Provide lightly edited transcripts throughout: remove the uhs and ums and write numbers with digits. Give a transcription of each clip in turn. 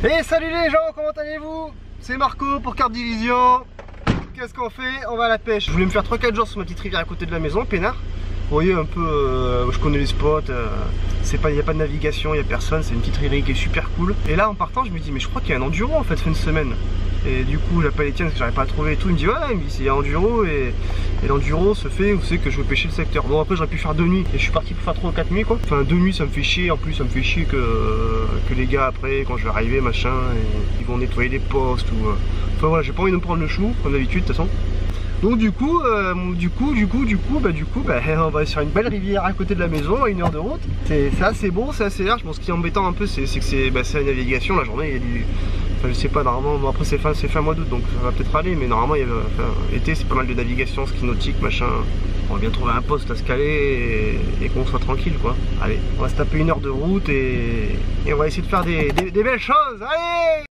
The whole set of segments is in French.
Et salut les gens, comment allez-vous? C'est Marco pour Carte Division. Qu'est-ce qu'on fait? On va à la pêche. Je voulais me faire 3-4 jours sur ma petite rivière à côté de la maison, peinard. Vous voyez un peu, je connais les spots, il n'y a pas de navigation, il n'y a personne, c'est une petite rivière qui est super cool. Et là en partant je me dis mais je crois qu'il y a un enduro en fait, ça fait une semaine. Et du coup j'appelle Etienne parce que j'arrive pas à trouver et tout, il me dit ouais, il y a enduro et l'enduro se fait où c'est que je veux pêcher le secteur. Bon après j'aurais pu faire 2 nuits et je suis parti pour faire 3 ou 4 nuits quoi. Enfin 2 nuits ça me fait chier, en plus ça me fait chier que les gars après quand je vais arriver machin, ils vont nettoyer les postes ou... Enfin voilà, j'ai pas envie de me prendre le chou comme d'habitude de toute façon. Donc du coup, on va sur une belle rivière à côté de la maison à 1 heure de route. C'est assez beau, c'est assez large. Bon, ce qui est embêtant un peu, c'est que c'est la navigation. La journée, il y a du... Enfin, je sais pas, normalement, bon, après c'est fin mois d'août, donc ça va peut-être aller. Mais normalement, été, c'est pas mal de navigation, ski nautique, machin. On va bien trouver un poste à se caler et qu'on soit tranquille, quoi. Allez, on va se taper 1 heure de route et on va essayer de faire des belles choses. Allez!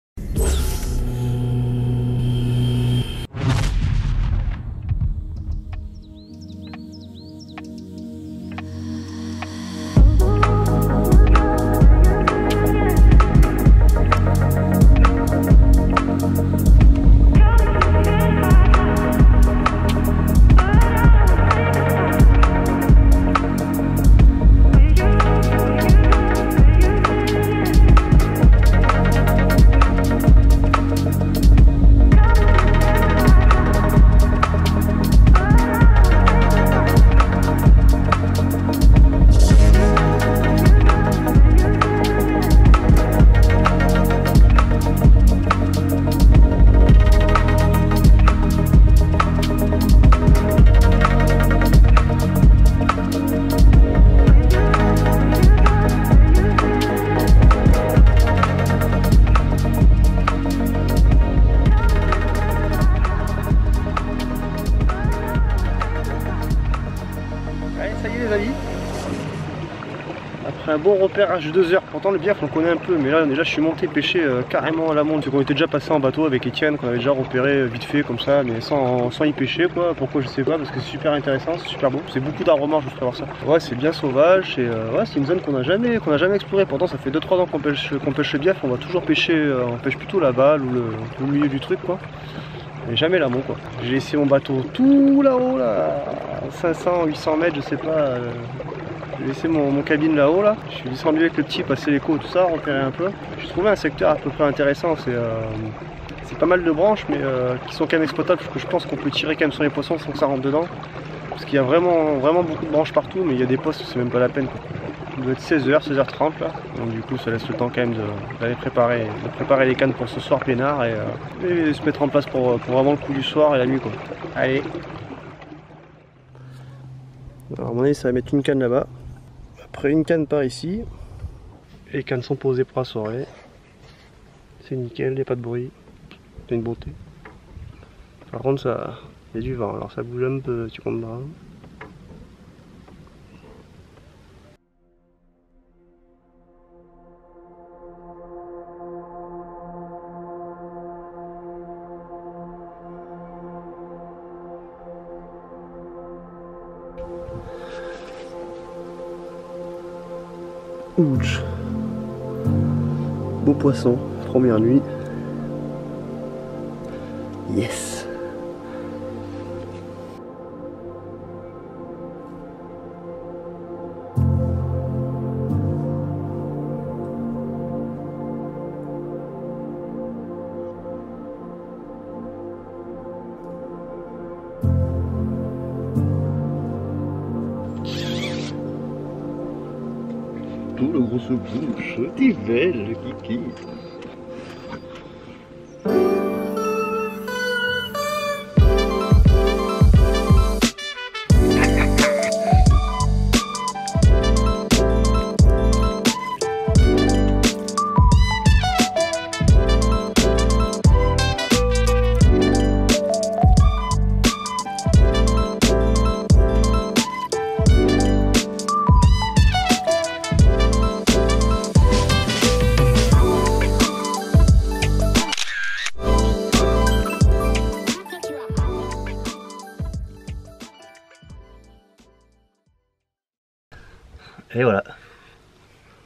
Après un bon repérage de 2 heures, pourtant le biaf on connaît un peu, mais là déjà je suis monté pêcher carrément à la monte. On était déjà passé en bateau avec Etienne, qu'on avait déjà repéré vite fait comme ça, mais sans y pêcher quoi. Pourquoi je sais pas, parce que c'est super intéressant, c'est super beau, c'est beaucoup d'aromats, je vous ferai voir ça. Ouais, c'est bien sauvage, c'est une zone qu'on n'a jamais explorée. Pourtant ça fait 2-3 ans qu'on pêche le biaf, on va toujours pêcher, on pêche plutôt la balle ou le milieu du truc quoi. Mais jamais l'amont quoi. J'ai laissé mon bateau tout là-haut là, 500, 800 mètres, je sais pas. J'ai laissé mon cabine là-haut là. Je suis descendu avec le petit, passer l'écho, tout ça, repérer un peu. J'ai trouvé un secteur à peu près intéressant. C'est pas mal de branches mais qui sont quand même exploitables. Parce que je pense qu'on peut tirer quand même sur les poissons sans que ça rentre dedans. Parce qu'il y a vraiment beaucoup de branches partout, mais il y a des postes, c'est même pas la peine quoi. Il doit être 16h, 16h30 là. Donc du coup ça laisse le temps quand même d'aller préparer les cannes pour ce soir peinard et se mettre en place pour vraiment le coup du soir et la nuit quoi. Allez. Alors à mon avis ça va mettre une canne là-bas. Après une canne par ici. Et les cannes sont posées pour la soirée. C'est nickel, il n'y a pas de bruit. C'est une beauté. Par contre ça, il y a du vent, alors ça bouge un peu, tu comprendras. Ouch. Beau poisson, première nuit. Yes. Tout le gros bouche, t'es belle, Kiki. Et voilà.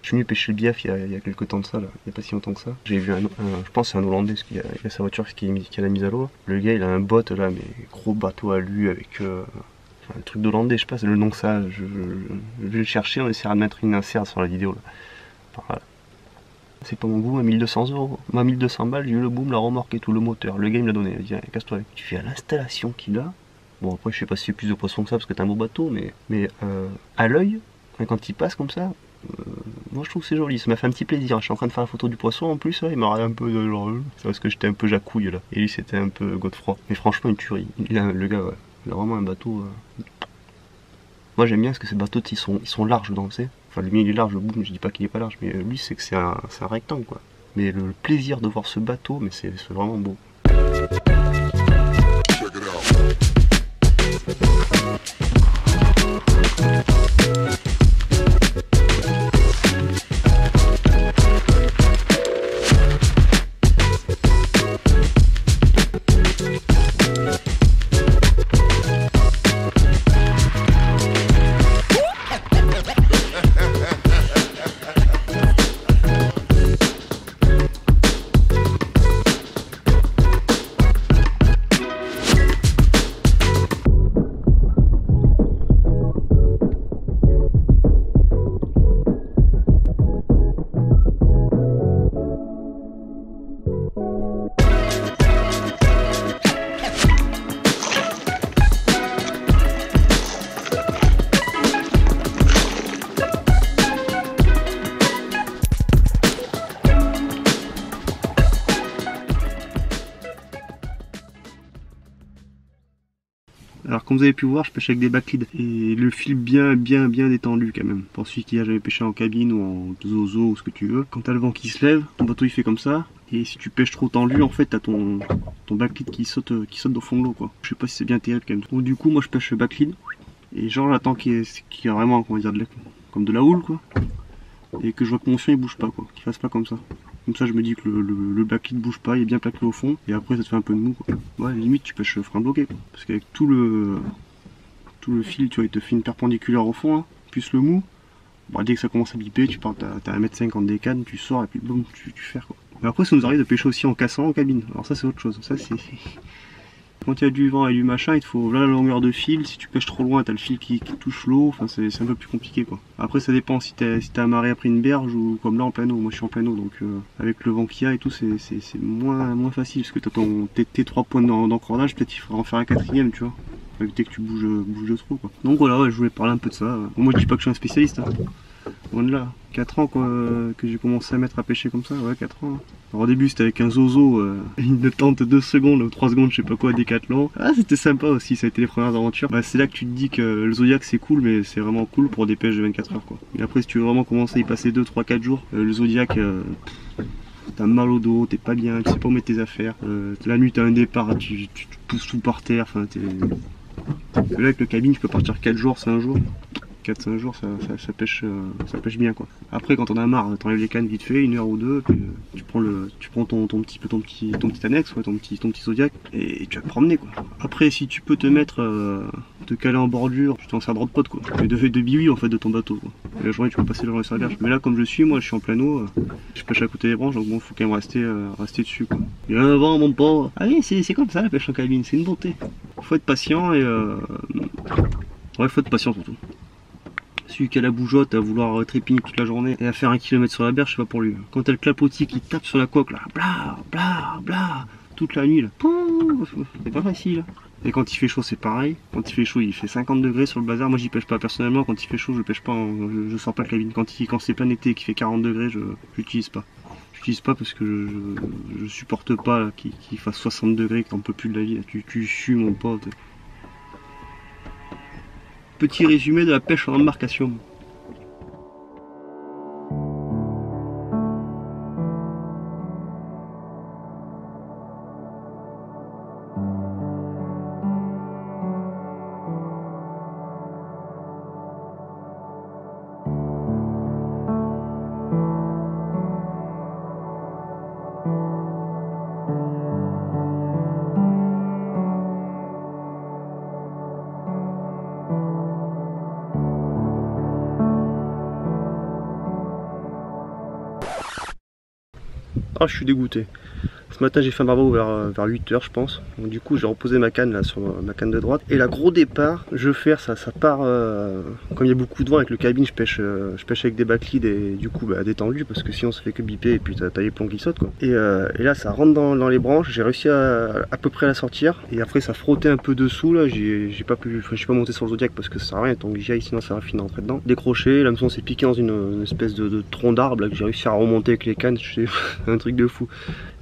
suis venu pêcher le biaf il y a quelques temps de ça, là. Il n'y a pas si longtemps que ça. J'ai vu je pense c'est un Hollandais, parce qu'il y a sa voiture qui a la mise à l'eau. Le gars il a un bot là, mais gros bateau à lui avec un truc d'Hollandais, je sais pas, c'est le nom que ça. Je vais le chercher, on essaiera de mettre une insert sur la vidéo là. Enfin, voilà. C'est pas mon goût, à 1200 €. Moi, 1200 balles, j'ai eu le boom, la remorque et tout, le moteur. Le gars il me l'a donné, il m'a dit casse-toi. Tu fais à l'installation qu'il a. Bon, après, je sais pas si c'est plus de poissons que ça parce que t'as un beau bateau, mais à l'œil, quand il passe comme ça, moi je trouve que c'est joli. Ça m'a fait un petit plaisir. Je suis en train de faire la photo du poisson en plus, là, il m'a regardé un peu de genre. C'est parce que j'étais un peu jacouille là. Et lui, c'était un peu Godefroy. Mais franchement, une tuerie. Le gars, ouais, il a vraiment un bateau. Moi, j'aime bien parce que ces bateaux, ils sont larges dans, tu sais. Enfin, le mien il est large, boum, je dis pas qu'il est pas large, mais lui, c'est que c'est un rectangle quoi. Mais le plaisir de voir ce bateau, mais c'est vraiment beau. Alors comme vous avez pu voir, je pêche avec des backleads et le fil bien détendu quand même. Pour celui qui a jamais pêché en cabine ou en zozo ou ce que tu veux, quand t'as le vent qui se lève, ton bateau il fait comme ça. Et si tu pêches trop tendu, en fait t'as ton backlead qui saute au fond de l'eau quoi. Je sais pas si c'est bien terrible quand même. Donc du coup moi je pêche le backlead et genre j'attends qu'il y a vraiment comment dire, comme de la houle quoi. Et que je vois que mon fion il bouge pas quoi, qu'il fasse pas comme ça. Comme ça je me dis que le backlead bouge pas, il est bien plaqué au fond et après ça te fait un peu de mou quoi. Ouais limite tu pêches frein bloqué quoi. Parce qu'avec tout le fil tu vois il te fait une perpendiculaire au fond là, plus le mou. Bon, dès que ça commence à biper, tu pars, t'as 1,50 m des cannes, tu sors et puis boum, tu fais quoi. Mais après ça nous arrive de pêcher aussi en cassant en cabine. Alors ça c'est autre chose. Ça c'est. Quand il y a du vent et du machin, il te faut là la longueur de fil. Si tu pêches trop loin, t'as le fil qui touche l'eau. Enfin, c'est un peu plus compliqué quoi. Après, ça dépend si t'as amarré après une berge ou comme là en plein eau. Moi, je suis en plein eau, donc avec le vent qu'il y a et tout, c'est moins facile parce que t'as tes 3 points d'encordage. Peut-être il faudra en faire un 4ème, tu vois. Pour éviter que tu bouges de trop quoi. Donc voilà, ouais, je voulais parler un peu de ça. Bon, moi, je dis pas que je suis un spécialiste. Hein. Loin de là. 4 ans quoi, que j'ai commencé à mettre à pêcher comme ça, ouais 4 ans. Alors au début c'était avec un zozo, une tente 2 secondes ou 3 secondes, je sais pas quoi, Décathlon. Ah c'était sympa aussi, ça a été les premières aventures. Bah, c'est là que tu te dis que le Zodiac c'est cool, mais c'est vraiment cool pour des pêches de 24 heures quoi. Et après si tu veux vraiment commencer à y passer 2, 3, 4 jours, le Zodiac, t'as mal au dos, t'es pas bien, tu sais pas où mettre tes affaires. La nuit t'as un départ, tu te pousses tout par terre, enfin t'es... Là avec le cabine tu peux partir 4 jours, 5 jours. 4-5 jours ça pêche bien quoi. Après quand on a marre, t'enlèves les cannes vite fait, 1 heure ou 2, puis tu prends ton petit annexe, ouais, ton petit Zodiac et tu vas te promener quoi. Après si tu peux te mettre te caler en bordure, tu t'en sers de pote quoi. Et de biwi en fait de ton bateau quoi. Et la journée tu peux passer la journée sur la berge. Mais là comme je suis, moi je suis en plein eau, je pêche à côté des branches, donc bon faut quand même rester dessus quoi. Il y a un vent mon pauvre. Ah oui c'est comme ça la pêche en cabine, c'est une bonté. Faut être patient et ouais faut être patient surtout. Celui qui a la bougeotte à vouloir trépigner toute la journée et à faire 1 km sur la berge, c'est pas pour lui. Quand t'as le clapotis qui tape sur la coque là, bla bla bla, toute la nuit là, c'est pas facile. Et quand il fait chaud c'est pareil. Quand il fait chaud il fait 50 degrés sur le bazar. Moi j'y pêche pas personnellement. Quand il fait chaud je pêche pas, je sors pas de cabine. Quand c'est plein été et qu'il fait 40 degrés je j'utilise pas. J'utilise pas parce que je supporte pas qu'il fasse 60 degrés, que t'en peux plus de la vie. Là. Tu sues mon pote. Petit résumé de la pêche en embarcation. Ah, je suis dégoûté. Ce matin j'ai fait un barbeau vers 8 h je pense. Donc, du coup j'ai reposé ma canne là sur ma canne de droite. Et là gros départ, je fais ça part comme il y a beaucoup de vent avec le cabine, je pêche avec des backleads et du coup détendu parce que sinon ça fait que biper et puis t'as les plombs qui sautent quoi. Et là ça rentre dans les branches, j'ai réussi à peu près à la sortir. Et après ça frottait un peu dessous là, j'ai pas monté sur le Zodiac parce que ça sert à rien tant que j'y aille sinon ça va finir rentrer dedans. Décroché, l'hameçon s'est piqué dans une espèce de tronc d'arbre que j'ai réussi à remonter avec les cannes, c'est un truc de fou.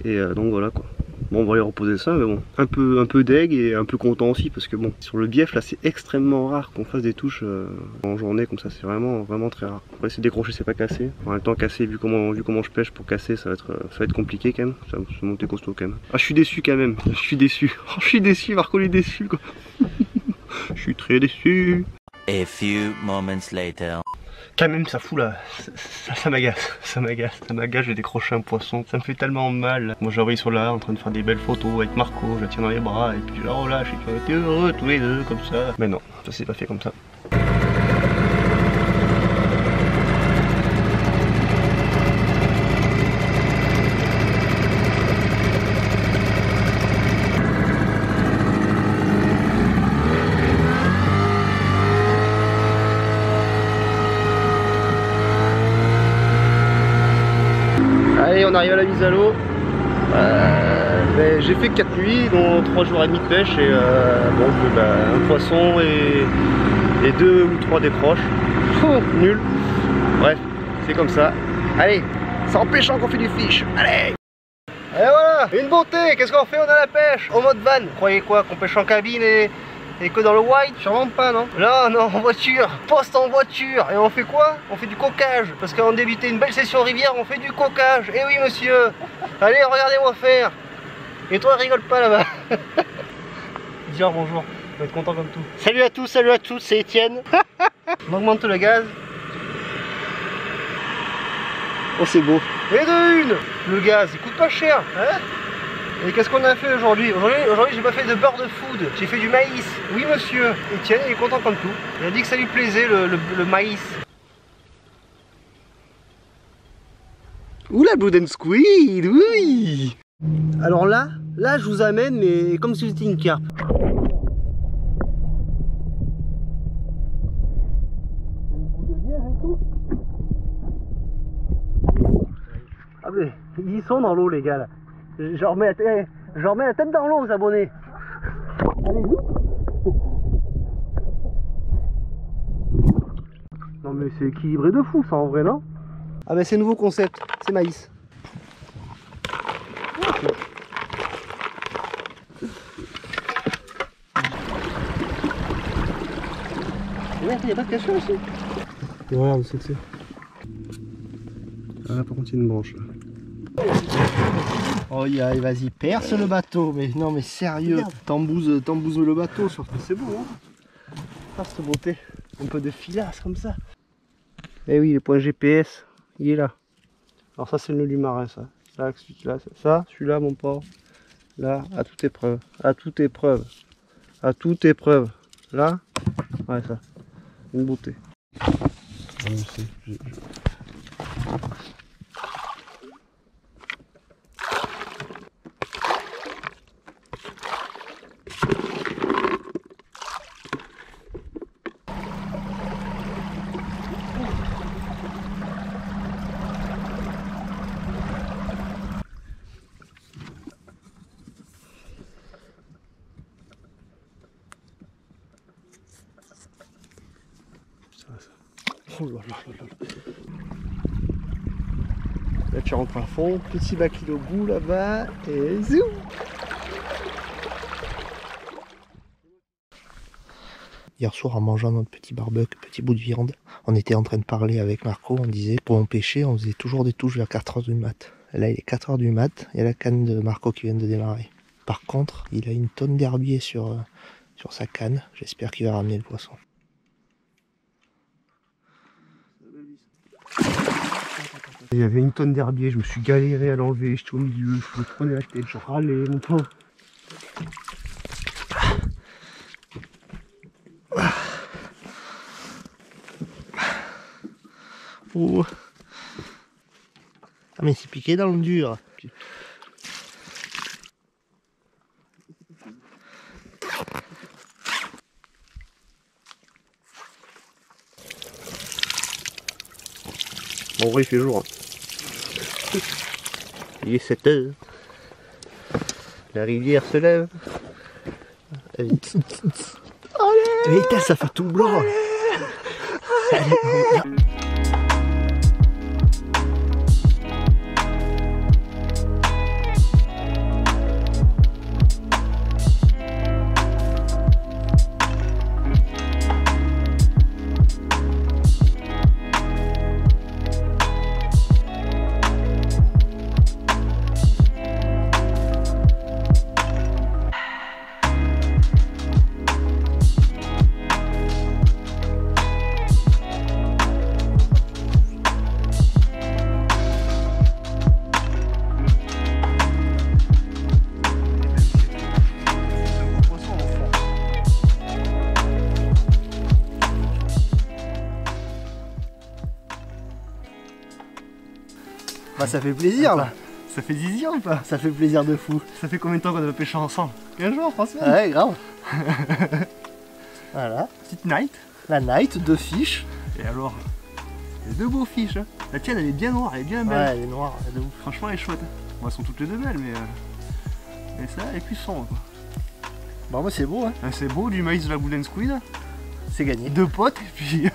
Et donc voilà quoi. Bon, on va aller reposer ça, mais bon, un peu deg et un peu content aussi parce que bon, sur le bief là c'est extrêmement rare qu'on fasse des touches en journée comme ça, c'est vraiment très rare. Après c'est décroché, c'est pas cassé. En même temps cassé, vu comment je pêche, pour casser ça va être compliqué quand même, ça va se monter costaud quand même. Ah je suis déçu quand même, je suis déçu. Oh, je suis déçu, Marco est déçu quoi. Je suis très déçu. A few moments later. Quand même ça fout là, ça m'agace, j'ai décroché un poisson, ça me fait tellement mal. Moi j'avais sur là en train de faire des belles photos avec Marco, je la tiens dans les bras et puis là oh là, je suis heureux tous les deux comme ça. Mais non, ça s'est pas fait comme ça. Allez, on arrive à la mise à l'eau. J'ai fait 4 nuits, dont 3 jours et demi de pêche et donc un poisson et 2 ou 3 décroches. Nul. Bref, c'est comme ça. Allez, c'est en pêchant qu'on fait du fish. Allez. Et voilà, une bonté. Qu'est-ce qu'on fait? On a la pêche en mode van. Vous croyez quoi? Qu'on pêche en cabine et que dans le white? Sûrement pas, non? Là, non, en voiture, poste en voiture. Et on fait quoi? On fait du coquage. Parce qu'avant de débuter une belle session rivière, on fait du coquage. Eh oui, monsieur. Allez, regardez-moi faire. Et toi, rigole pas là-bas. Dis bonjour, on va être content comme tout. Salut à tous, c'est Étienne. On augmente le gaz. Oh, c'est beau. Et de une, le gaz, il coûte pas cher, hein? Et qu'est-ce qu'on a fait aujourd'hui? Aujourd'hui, j'ai pas fait de beurre de food, j'ai fait du maïs. Oui, monsieur. Etienne, il est content comme tout. Il a dit que ça lui plaisait, le maïs. Oula, Blood and Squid, oui. Alors là, je vous amène, mais comme si c'était une carpe. Ah mais, ils sont dans l'eau les gars là. Je remets la tête dans l'eau aux abonnés. Allez. Non mais c'est équilibré de fou ça en vrai, non? Ah ben c'est nouveau concept, c'est maïs. Merde, il n'y a pas de cachot aussi. Et regarde ce que c'est. Ah là par contre il y a une branche là. Oh yeah, vas-y, perce le bateau, mais non mais sérieux, t'embouses le bateau surtout, c'est beau hein. Ah cette beauté, un peu de filasse comme ça. Eh oui, le point GPS, il est là. Alors ça c'est le nœud du marin ça. Ça, celui-là mon port. Là, à toute épreuve, Là, ouais ça, une beauté. Oh là là là là. Là tu rentres à fond, petit backlead au bout là-bas et zoom. Hier soir en mangeant notre petit barbecue, petit bout de viande, on était en train de parler avec Marco, on disait pour on pêcher on faisait toujours des touches vers 4 h du mat. Là il est 4 h du mat, il y a la canne de Marco qui vient de démarrer. Par contre il a une tonne d'herbier sur sa canne, j'espère qu'il va ramener le poisson. Il y avait une tonne d'herbier, je me suis galéré à l'enlever, j'étais au milieu, je me prenais la tête, je râlais, mon pauvre. Oh. Ah mais c'est piqué dans le dur. pied. Bon, en vrai, il fait jour. Hein. Il est 7 h. La rivière se lève. Allez. Mais putain, ça fait tout blanc. Allez. Bah ça fait plaisir là. Ça fait zizi ou pas? Ça fait plaisir de fou. Ça fait combien de temps qu'on a pêché ensemble? 15 jours, 3 semaines? Ouais, grave. Voilà. Petite night. La night, 2 fiches. Et alors? Il y a 2 beaux fiches. Hein. La tienne elle est bien noire, elle est bien belle. Ouais, elle est noire, elle est ouf. Franchement elle est chouette. Bon, elles sont toutes les deux belles, mais ça elle est plus sombre quoi. Bah moi c'est beau hein. C'est beau, du maïs de la Golden Squid. C'est gagné. 2 potes et puis,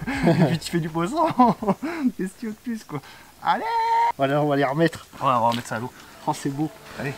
tu fais du poisson. Qu'est-ce que tu veux de plus quoi? Allez! Voilà, on va les remettre. Ouais, on va remettre ça à l'eau. Oh c'est beau. Allez.